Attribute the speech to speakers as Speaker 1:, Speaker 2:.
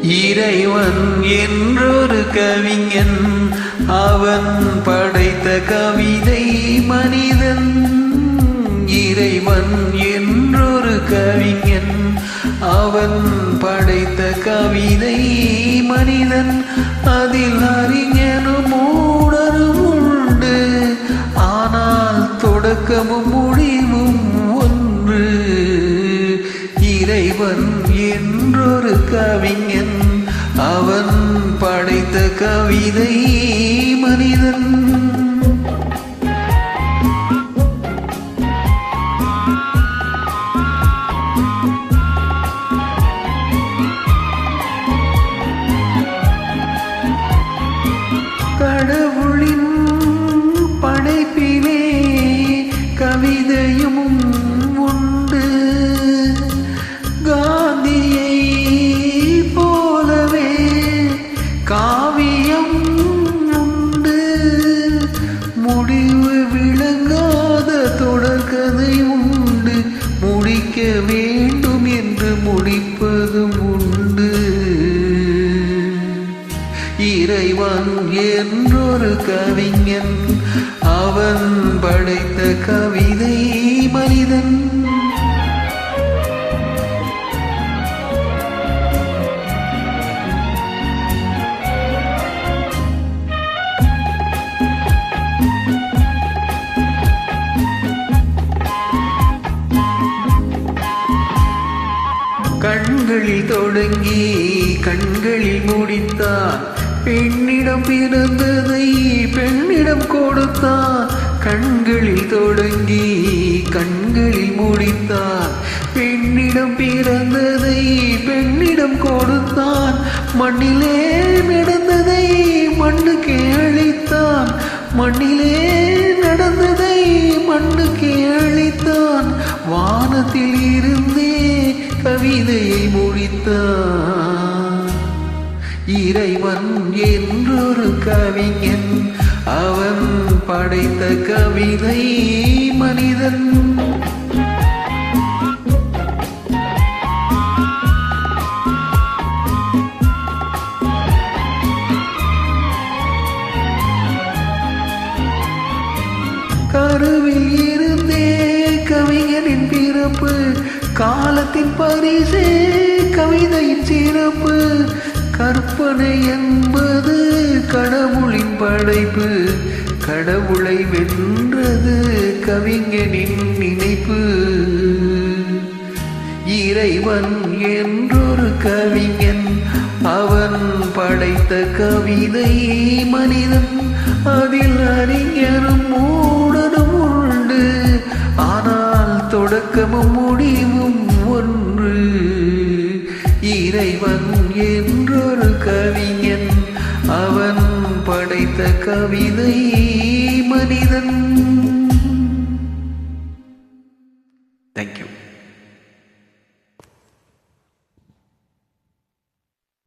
Speaker 1: இறைவன் என்றொரு கவிஞன், அவன் படைத்த கவிதை மனிதன். இறைவன் என்றொரு கவிஞன், அவன் படைத்த கவிதை மனிதன். அதில் அறிஞனும் மூடரும் உண்டு, ஆனால் தொடக்கமும் முடிவும் ஒன்று. இறைவன் என்றொரு கவிஞன், அவன் படைத்த கவிதை மனிதன். கடவுளின் படைப்பிலே கவிதையும் உண்டு, காந்தியை போலவே காவியம் உண்டு. முடிவு விளங்காத தொடர்கதை உண்டு, முடிக்க வேண்டும் என்று முடிப்பதும் உண்டு. இறைவன் என்றொரு கவிஞன், அவன் படைத்த கவிதை மனிதன். கண்களில் தொடங்கி கண்களில் முடித்தான், பெண்ணிடம் பிறந்ததை பெண்ணிடம் கொடுத்தான். கண்களில் தொடங்கி கண்களில் முடித்தான், பெண்ணிடம் பிறந்ததை பெண்ணிடம் கொடுத்தான். மண்ணிலே நடந்ததை மண்ணுக்கு அளித்தான், மண்ணிலே நடந்ததை மண்ணுக்கு அளித்தான். வானத்தில் இருந்தே கவிதையை முடித்தான். இறைவன் என்றொரு கவிஞன், அவன் படைத்த கவிதை மனிதன். கருவில் இருந்தே கவிஞனின் பிறப்பு, காலத்தின் பரிசே கவிதையின் சிறப்பு. கற்பனை என்பது கடவுளின் படைப்பு, கடவுளை வென்றது கவிஞனின் நினைப்பு. இறைவன் என்றொரு கவிஞன், அவன் படைத்த கவிதை மனிதன். அதில் அறிஞரும் மூடரும் உண்டு, ஆனால் தொடக்கமும் முடிவும் ஒன்று. இறைவன் என்றொரு கவிஞன், அவன் படைத்த கவிதை மனிதன். Thank you.